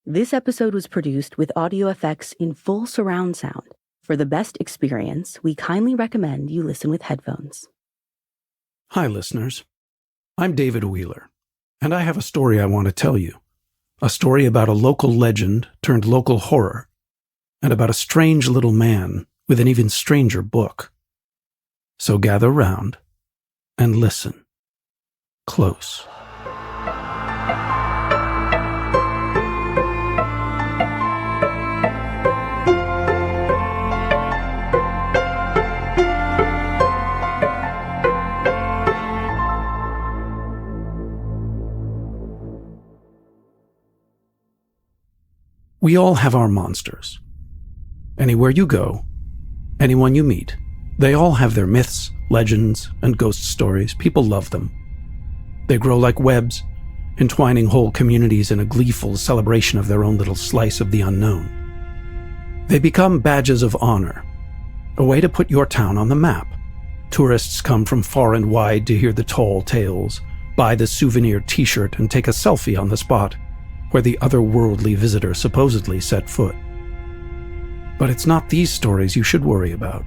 This episode was produced with audio effects in full surround sound. For the best experience, we kindly recommend you listen with headphones. Hi, listeners. I'm David Wheeler, and I have a story I want to tell you. A story about a local legend turned local horror, and about a strange little man with an even stranger book. So gather round and listen close. We all have our monsters. Anywhere you go, anyone you meet, they all have their myths, legends, and ghost stories. People love them. They grow like webs, entwining whole communities in a gleeful celebration of their own little slice of the unknown. They become badges of honor, a way to put your town on the map. Tourists come from far and wide to hear the tall tales, buy the souvenir t-shirt, and take a selfie on the spot where the otherworldly visitor supposedly set foot. But it's not these stories you should worry about.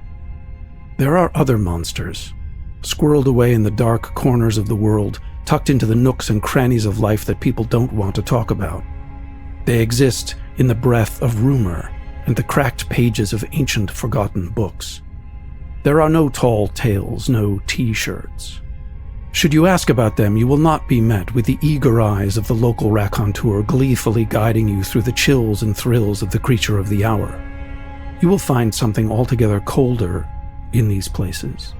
There are other monsters, squirreled away in the dark corners of the world, tucked into the nooks and crannies of life that people don't want to talk about. They exist in the breath of rumor and the cracked pages of ancient forgotten books. There are no tall tales, no t-shirts. Should you ask about them, you will not be met with the eager eyes of the local raconteur gleefully guiding you through the chills and thrills of the creature of the hour. You will find something altogether colder in these places.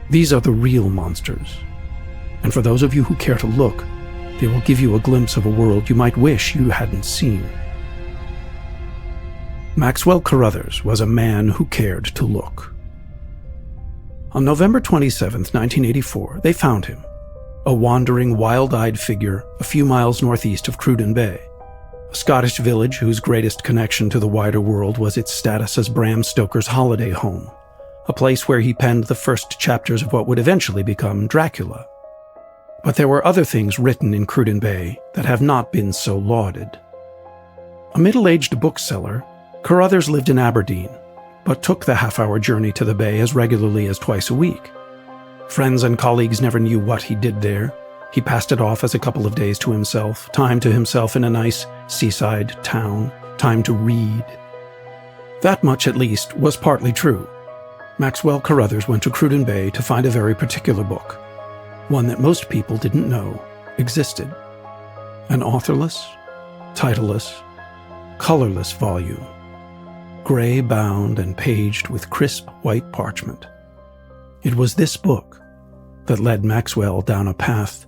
These are the real monsters, and for those of you who care to look, they will give you a glimpse of a world you might wish you hadn't seen. Maxwell Carruthers was a man who cared to look. On November 27, 1984, they found him, a wandering, wild-eyed figure a few miles northeast of Cruden Bay, a Scottish village whose greatest connection to the wider world was its status as Bram Stoker's holiday home, a place where he penned the first chapters of what would eventually become Dracula. But there were other things written in Cruden Bay that have not been so lauded. A middle-aged bookseller, Carruthers lived in Aberdeen, but took the half-hour journey to the bay as regularly as twice a week. Friends and colleagues never knew what he did there. He passed it off as a couple of days to himself, time to himself in a nice seaside town, time to read. That much, at least, was partly true. Maxwell Carruthers went to Cruden Bay to find a very particular book, one that most people didn't know existed. An authorless, titleless, colorless volume, gray-bound and paged with crisp white parchment. It was this book that led Maxwell down a path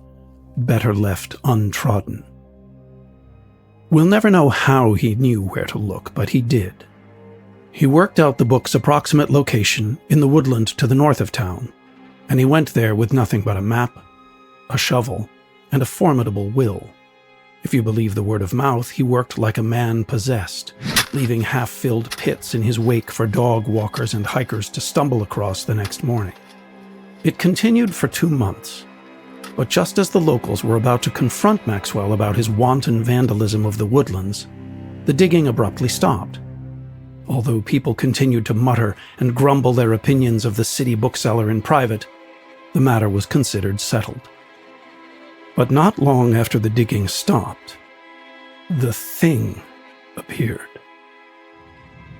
better left untrodden. We'll never know how he knew where to look, but he did. He worked out the book's approximate location in the woodland to the north of town, and he went there with nothing but a map, a shovel, and a formidable will. If you believe the word of mouth, he worked like a man possessed, leaving half-filled pits in his wake for dog walkers and hikers to stumble across the next morning. It continued for 2 months, but just as the locals were about to confront Maxwell about his wanton vandalism of the woodlands, the digging abruptly stopped. Although people continued to mutter and grumble their opinions of the city bookseller in private, the matter was considered settled. But not long after the digging stopped, the thing appeared.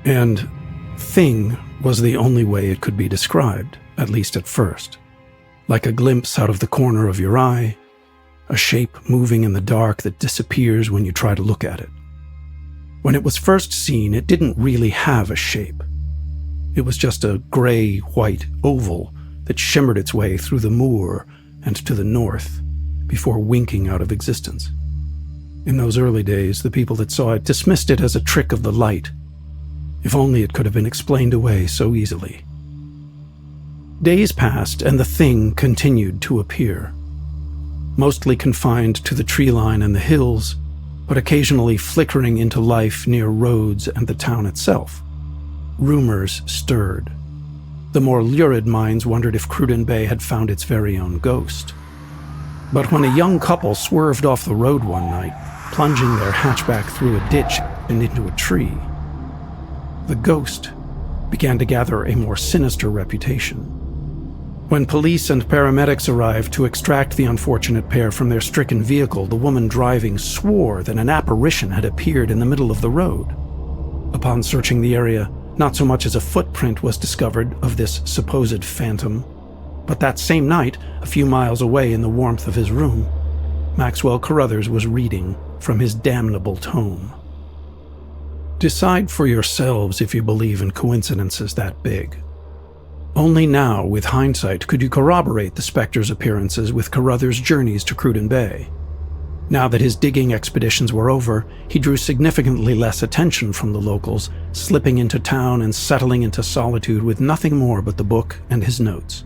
And thing was the only way it could be described, at least at first. Like a glimpse out of the corner of your eye, a shape moving in the dark that disappears when you try to look at it. When it was first seen, it didn't really have a shape. It was just a gray-white oval that shimmered its way through the moor and to the north, before winking out of existence. In those early days, the people that saw it dismissed it as a trick of the light. If only it could have been explained away so easily. Days passed, and the thing continued to appear. Mostly confined to the tree line and the hills, but occasionally flickering into life near roads and the town itself. Rumors stirred. The more lurid minds wondered if Cruden Bay had found its very own ghost. But when a young couple swerved off the road one night, plunging their hatchback through a ditch and into a tree. The ghost began to gather a more sinister reputation. When police and paramedics arrived to extract the unfortunate pair from their stricken vehicle, the woman driving swore that an apparition had appeared in the middle of the road. Upon searching the area, not so much as a footprint was discovered of this supposed phantom, but that same night, a few miles away in the warmth of his room, Maxwell Carruthers was reading from his damnable tome. Decide for yourselves if you believe in coincidences that big. Only now, with hindsight, could you corroborate the specter's appearances with Carruthers' journeys to Cruden Bay. Now that his digging expeditions were over, he drew significantly less attention from the locals, slipping into town and settling into solitude with nothing more but the book and his notes.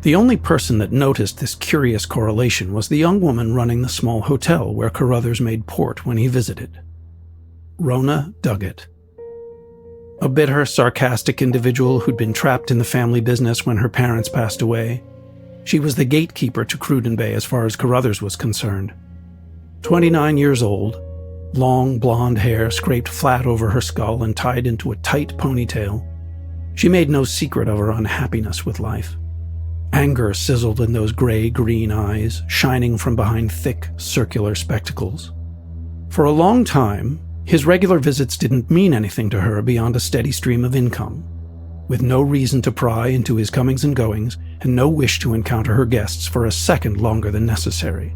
The only person that noticed this curious correlation was the young woman running the small hotel where Carruthers made port when he visited. Rona Duggett. A bitter, sarcastic individual who'd been trapped in the family business when her parents passed away. She was the gatekeeper to Cruden Bay as far as Carruthers was concerned. 29 years old, long blonde hair scraped flat over her skull and tied into a tight ponytail. She made no secret of her unhappiness with life. Anger sizzled in those gray-green eyes, shining from behind thick, circular spectacles. For a long time, his regular visits didn't mean anything to her beyond a steady stream of income, with no reason to pry into his comings and goings, and no wish to encounter her guests for a second longer than necessary.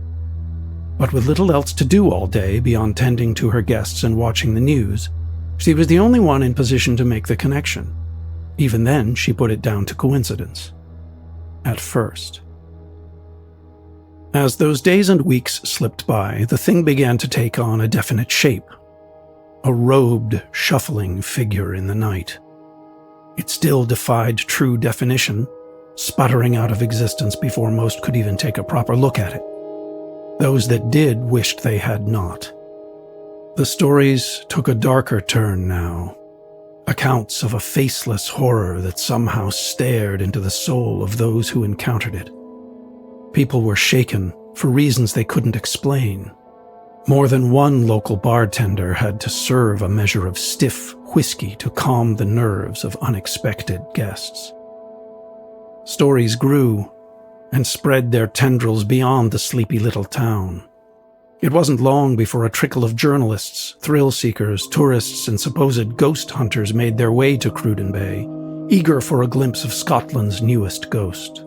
But with little else to do all day beyond tending to her guests and watching the news, she was the only one in position to make the connection. Even then, she put it down to coincidence. At first. As those days and weeks slipped by, the thing began to take on a definite shape. A robed, shuffling figure in the night. It still defied true definition, sputtering out of existence before most could even take a proper look at it. Those that did wished they had not. The stories took a darker turn now. Accounts of a faceless horror that somehow stared into the soul of those who encountered it. People were shaken for reasons they couldn't explain. More than one local bartender had to serve a measure of stiff whiskey to calm the nerves of unexpected guests. Stories grew and spread their tendrils beyond the sleepy little town. It wasn't long before a trickle of journalists, thrill-seekers, tourists, and supposed ghost hunters made their way to Cruden Bay, eager for a glimpse of Scotland's newest ghost.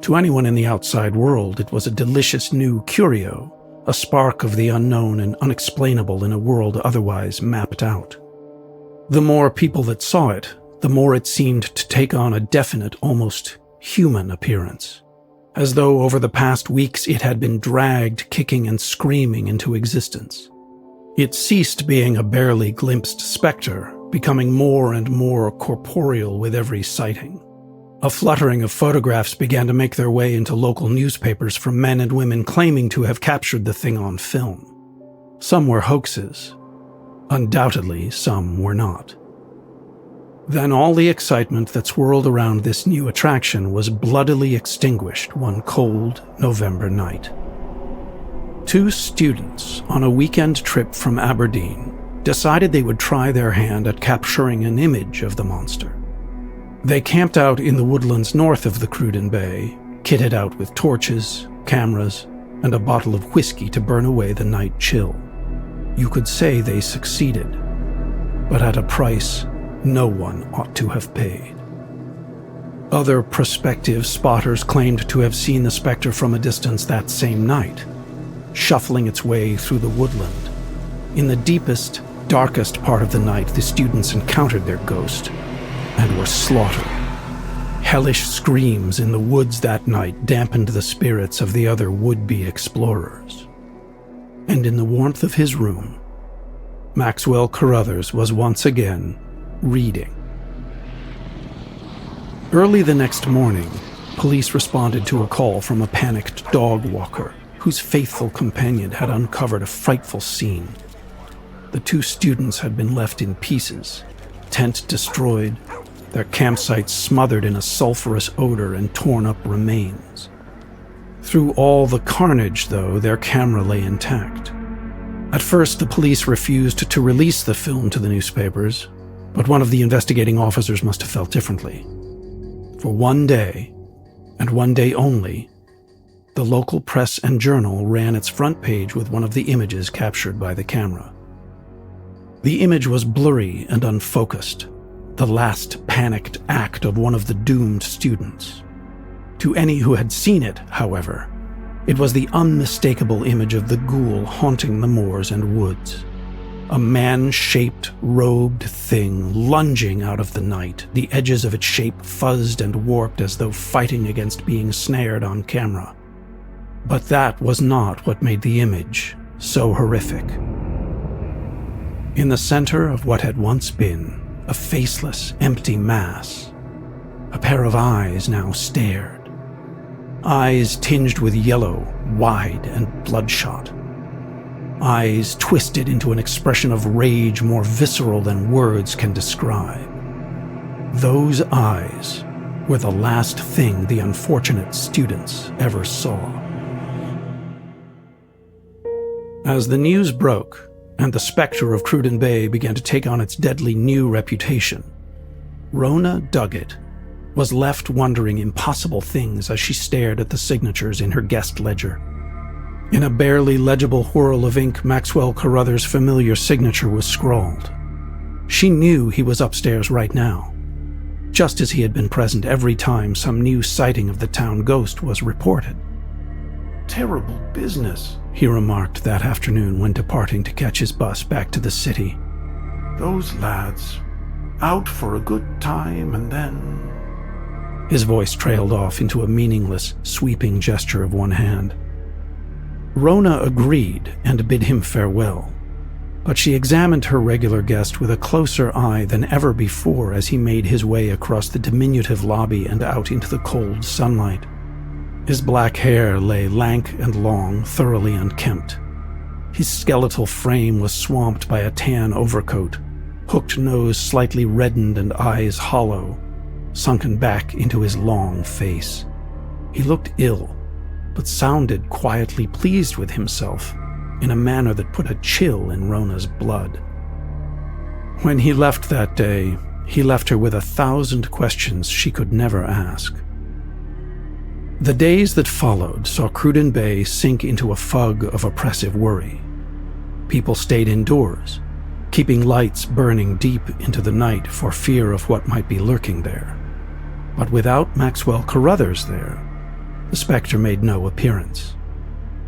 To anyone in the outside world, it was a delicious new curio, a spark of the unknown and unexplainable in a world otherwise mapped out. The more people that saw it, the more it seemed to take on a definite, almost human appearance, as though over the past weeks it had been dragged kicking and screaming into existence. It ceased being a barely glimpsed specter, becoming more and more corporeal with every sighting. A fluttering of photographs began to make their way into local newspapers from men and women claiming to have captured the thing on film. Some were hoaxes. Undoubtedly, some were not. Then all the excitement that swirled around this new attraction was bloodily extinguished one cold November night. Two students on a weekend trip from Aberdeen decided they would try their hand at capturing an image of the monster. They camped out in the woodlands north of the Cruden Bay, kitted out with torches, cameras, and a bottle of whiskey to burn away the night chill. You could say they succeeded, but at a price no one ought to have paid. Other prospective spotters claimed to have seen the specter from a distance that same night, shuffling its way through the woodland. In the deepest, darkest part of the night, the students encountered their ghost and were slaughtered. Hellish screams in the woods that night dampened the spirits of the other would-be explorers. And in the warmth of his room, Maxwell Carruthers was once again reading. Early the next morning, police responded to a call from a panicked dog walker whose faithful companion had uncovered a frightful scene. The two students had been left in pieces, tent destroyed, their campsite smothered in a sulfurous odor and torn up remains. Through all the carnage, though, their camera lay intact. At first, the police refused to release the film to the newspapers, but one of the investigating officers must have felt differently. For one day, and one day only, the local press and journal ran its front page with one of the images captured by the camera. The image was blurry and unfocused, the last panicked act of one of the doomed students. To any who had seen it, however, it was the unmistakable image of the ghoul haunting the moors and woods. A man-shaped, robed thing lunging out of the night, the edges of its shape fuzzed and warped as though fighting against being snared on camera. But that was not what made the image so horrific. In the center of what had once been a faceless, empty mass, a pair of eyes now stared. Eyes tinged with yellow, wide and bloodshot. Eyes twisted into an expression of rage more visceral than words can describe. Those eyes were the last thing the unfortunate students ever saw. As the news broke, and the specter of Cruden Bay began to take on its deadly new reputation, Rona Duggett was left wondering impossible things as she stared at the signatures in her guest ledger. In a barely legible whirl of ink, Maxwell Carruthers' familiar signature was scrawled. She knew he was upstairs right now, just as he had been present every time some new sighting of the town ghost was reported. "Terrible business," he remarked that afternoon when departing to catch his bus back to the city. "Those lads, out for a good time and then..." His voice trailed off into a meaningless, sweeping gesture of one hand. Rona agreed and bid him farewell, but she examined her regular guest with a closer eye than ever before as he made his way across the diminutive lobby and out into the cold sunlight. His black hair lay lank and long, thoroughly unkempt. His skeletal frame was swamped by a tan overcoat, hooked nose slightly reddened and eyes hollow, sunken back into his long face. He looked ill, but sounded quietly pleased with himself in a manner that put a chill in Rona's blood. When he left that day, he left her with 1,000 questions she could never ask. The days that followed saw Cruden Bay sink into a fog of oppressive worry. People stayed indoors, keeping lights burning deep into the night for fear of what might be lurking there. But without Maxwell Carruthers there, the specter made no appearance.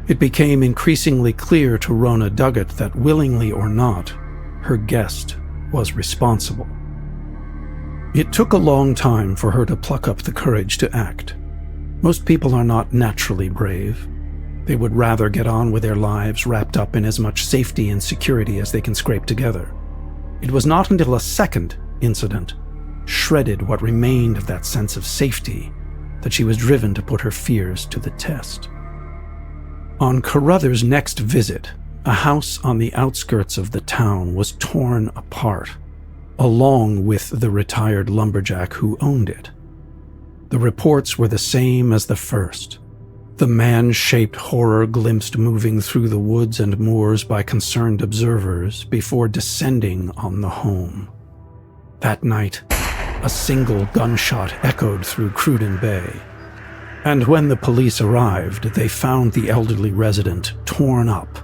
It became increasingly clear to Rona Duggett that, willingly or not, her guest was responsible. It took a long time for her to pluck up the courage to act. Most people are not naturally brave. They would rather get on with their lives wrapped up in as much safety and security as they can scrape together. It was not until a second incident shredded what remained of that sense of safety that she was driven to put her fears to the test. On Carruthers' next visit, a house on the outskirts of the town was torn apart, along with the retired lumberjack who owned it. The reports were the same as the first. The man-shaped horror glimpsed moving through the woods and moors by concerned observers before descending on the home. That night, a single gunshot echoed through Cruden Bay, and when the police arrived, they found the elderly resident torn up,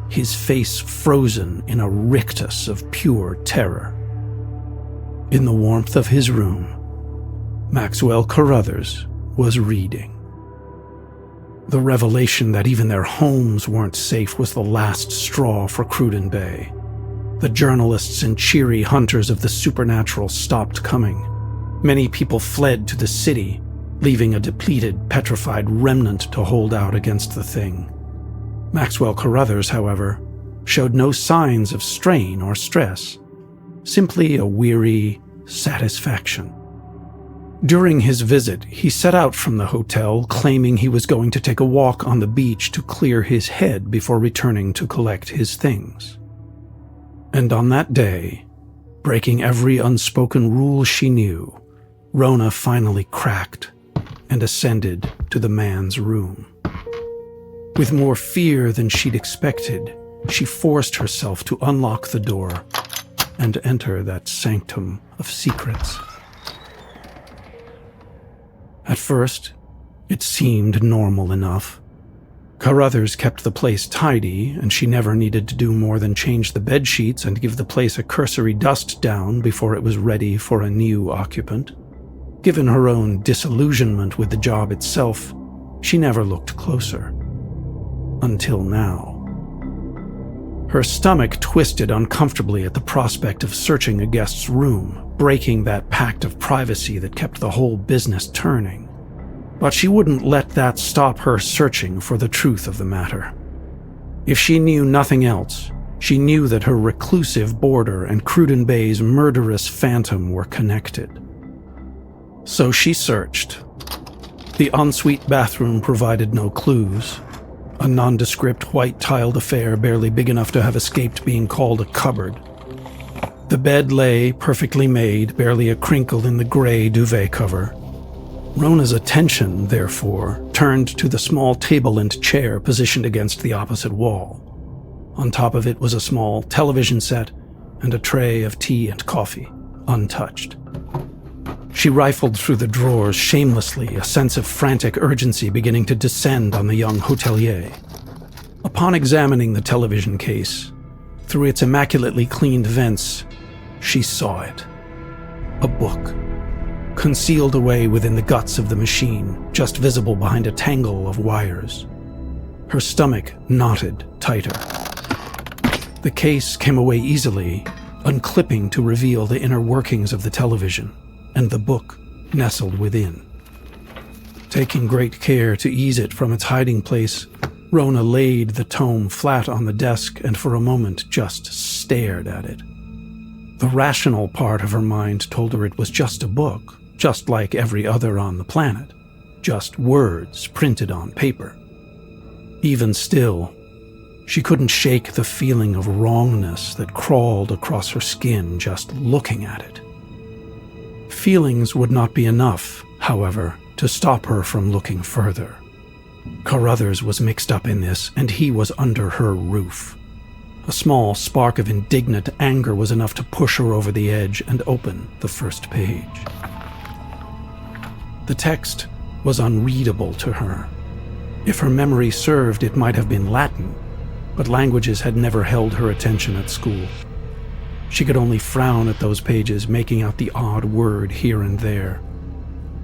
his face frozen in a rictus of pure terror. In the warmth of his room, Maxwell Carruthers was reading. The revelation that even their homes weren't safe was the last straw for Cruden Bay. The journalists and cheery hunters of the supernatural stopped coming. Many people fled to the city, leaving a depleted, petrified remnant to hold out against the thing. Maxwell Carruthers, however, showed no signs of strain or stress, simply a weary satisfaction. During his visit, he set out from the hotel, claiming he was going to take a walk on the beach to clear his head before returning to collect his things. And on that day, breaking every unspoken rule she knew, Rona finally cracked and ascended to the man's room. With more fear than she'd expected, she forced herself to unlock the door and enter that sanctum of secrets. At first, it seemed normal enough. Carruthers kept the place tidy, and she never needed to do more than change the bed sheets and give the place a cursory dust down before it was ready for a new occupant. Given her own disillusionment with the job itself, she never looked closer. Until now. Her stomach twisted uncomfortably at the prospect of searching a guest's room, breaking that pact of privacy that kept the whole business turning. But she wouldn't let that stop her searching for the truth of the matter. If she knew nothing else, she knew that her reclusive boarder and Cruden Bay's murderous phantom were connected. So she searched. The ensuite bathroom provided no clues. A nondescript white-tiled affair barely big enough to have escaped being called a cupboard. The bed lay, perfectly made, barely a crinkle in the gray duvet cover. Rona's attention, therefore, turned to the small table and chair positioned against the opposite wall. On top of it was a small television set and a tray of tea and coffee, untouched. She rifled through the drawers shamelessly, a sense of frantic urgency beginning to descend on the young hotelier. Upon examining the television case, through its immaculately cleaned vents, she saw it. A book. Concealed away within the guts of the machine, just visible behind a tangle of wires. Her stomach knotted tighter. The case came away easily, unclipping to reveal the inner workings of the television, and the book nestled within. Taking great care to ease it from its hiding place, Rona laid the tome flat on the desk and for a moment just stared at it. The rational part of her mind told her it was just a book, just like every other on the planet, just words printed on paper. Even still, she couldn't shake the feeling of wrongness that crawled across her skin just looking at it. Feelings would not be enough, however, to stop her from looking further. Carruthers was mixed up in this, and he was under her roof. A small spark of indignant anger was enough to push her over the edge and open the first page. The text was unreadable to her. If her memory served, it might have been Latin, but languages had never held her attention at school. She could only frown at those pages, making out the odd word here and there.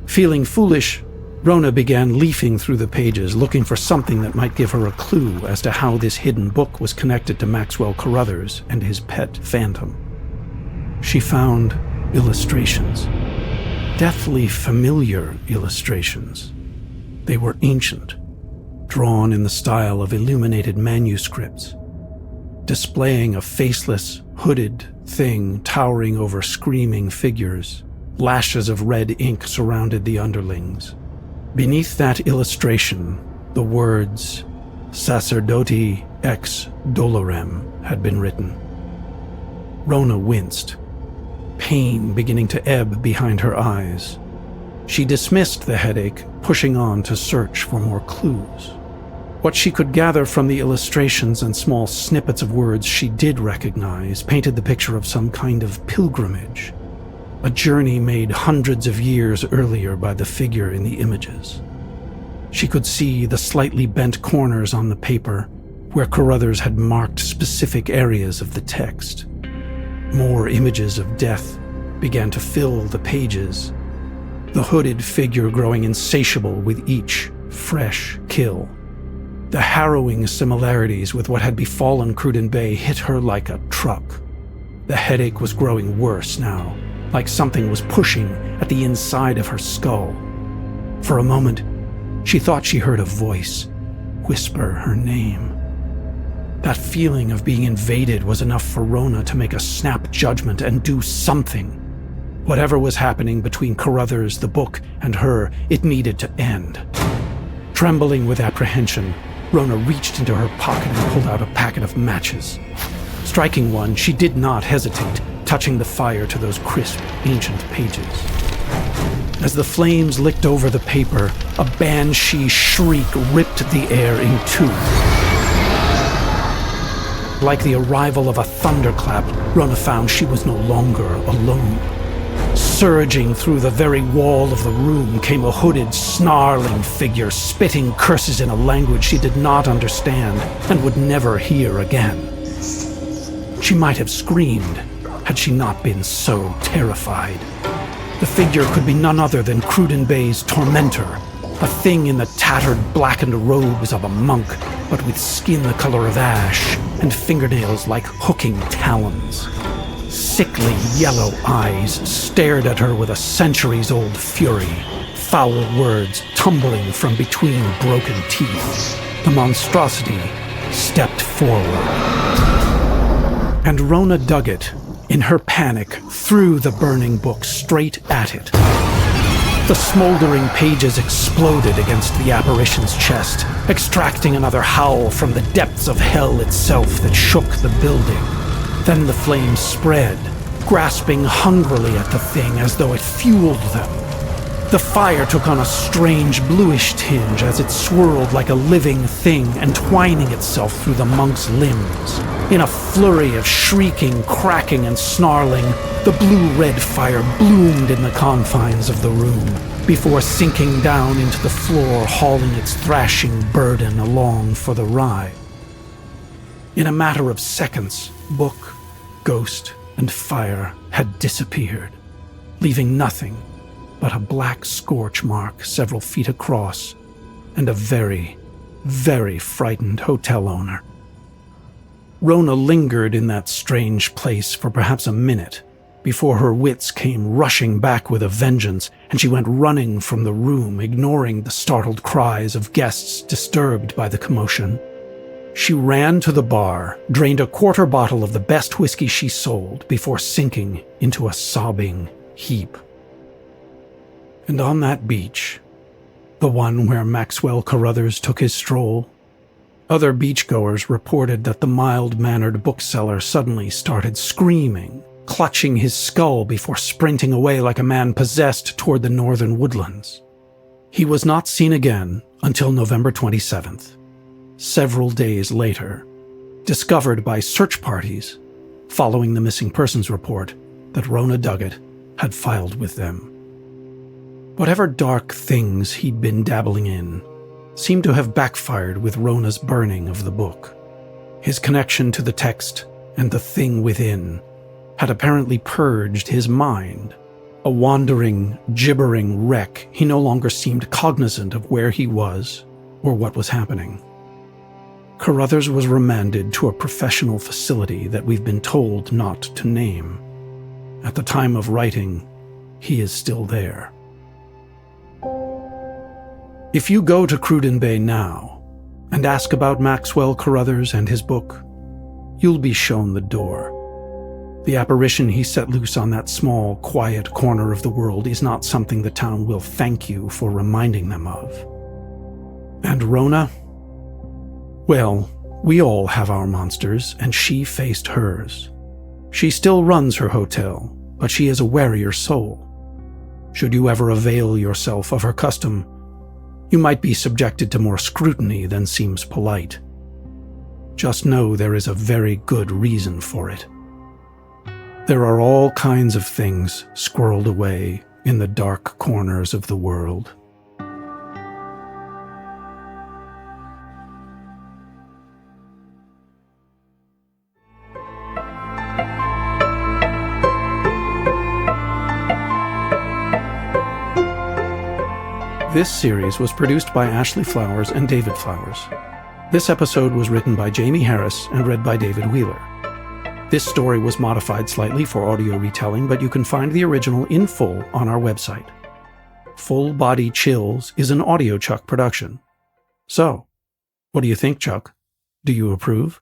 Feeling foolish, Rona began leafing through the pages, looking for something that might give her a clue as to how this hidden book was connected to Maxwell Carruthers and his pet phantom. She found illustrations. Deathly familiar illustrations. They were ancient, drawn in the style of illuminated manuscripts, displaying a faceless, hooded thing towering over screaming figures. Lashes of red ink surrounded the underlings. Beneath that illustration, the words Sacerdoti ex dolorem had been written. Rona winced, pain beginning to ebb behind her eyes. She dismissed the headache, pushing on to search for more clues. What she could gather from the illustrations and small snippets of words she did recognize painted the picture of some kind of pilgrimage, a journey made hundreds of years earlier by the figure in the images. She could see the slightly bent corners on the paper where Carruthers had marked specific areas of the text. More images of death began to fill the pages, the hooded figure growing insatiable with each fresh kill. The harrowing similarities with what had befallen Cruden Bay hit her like a truck. The headache was growing worse now, like something was pushing at the inside of her skull. For a moment, she thought she heard a voice whisper her name. That feeling of being invaded was enough for Rona to make a snap judgment and do something. Whatever was happening between Carruthers, the book, and her, it needed to end. Trembling with apprehension, Rona reached into her pocket and pulled out a packet of matches. Striking one, she did not hesitate, touching the fire to those crisp, ancient pages. As the flames licked over the paper, a banshee shriek ripped the air in two. Like the arrival of a thunderclap, Rona found she was no longer alone. Surging through the very wall of the room came a hooded, snarling figure, spitting curses in a language she did not understand and would never hear again. She might have screamed had she not been so terrified. The figure could be none other than Cruden Bay's tormentor, a thing in the tattered, blackened robes of a monk, but with skin the color of ash and fingernails like hooking talons. Sickly yellow eyes stared at her with a centuries-old fury, foul words tumbling from between broken teeth. The monstrosity stepped forward. And Rona Duggett, in her panic, threw the burning book straight at it. The smoldering pages exploded against the apparition's chest, extracting another howl from the depths of hell itself that shook the building. Then the flames spread, grasping hungrily at the thing as though it fueled them. The fire took on a strange bluish tinge as it swirled like a living thing, entwining itself through the monk's limbs. In a flurry of shrieking, cracking, and snarling, the blue-red fire bloomed in the confines of the room, before sinking down into the floor, hauling its thrashing burden along for the ride. In a matter of seconds, book, ghost, and fire had disappeared, leaving nothing but a black scorch mark several feet across and a very, very frightened hotel owner. Rona lingered in that strange place for perhaps a minute before her wits came rushing back with a vengeance, and she went running from the room, ignoring the startled cries of guests disturbed by the commotion. She ran to the bar, drained a quarter bottle of the best whiskey she sold before sinking into a sobbing heap. And on that beach, the one where Maxwell Carruthers took his stroll, other beachgoers reported that the mild-mannered bookseller suddenly started screaming, clutching his skull before sprinting away like a man possessed toward the northern woodlands. He was not seen again until November 27th, several days later, discovered by search parties following the missing persons report that Rona Duggett had filed with them. Whatever dark things he'd been dabbling in seemed to have backfired with Rona's burning of the book. His connection to the text and the thing within had apparently purged his mind. A wandering, gibbering wreck, he no longer seemed cognizant of where he was or what was happening. Carruthers was remanded to a professional facility that we've been told not to name. At the time of writing, he is still there. If you go to Cruden Bay now and ask about Maxwell Carruthers and his book, you'll be shown the door. The apparition he set loose on that small, quiet corner of the world is not something the town will thank you for reminding them of. And Rona? Well, we all have our monsters, and she faced hers. She still runs her hotel, but she is a warier soul. Should you ever avail yourself of her custom, you might be subjected to more scrutiny than seems polite. Just know there is a very good reason for it. There are all kinds of things squirreled away in the dark corners of the world. This series was produced by Ashley Flowers and David Flowers. This episode was written by Jamie Harris and read by David Wheeler. This story was modified slightly for audio retelling, but you can find the original in full on our website. Full Body Chills is an Audio Chuck production. So, what do you think, Chuck? Do you approve?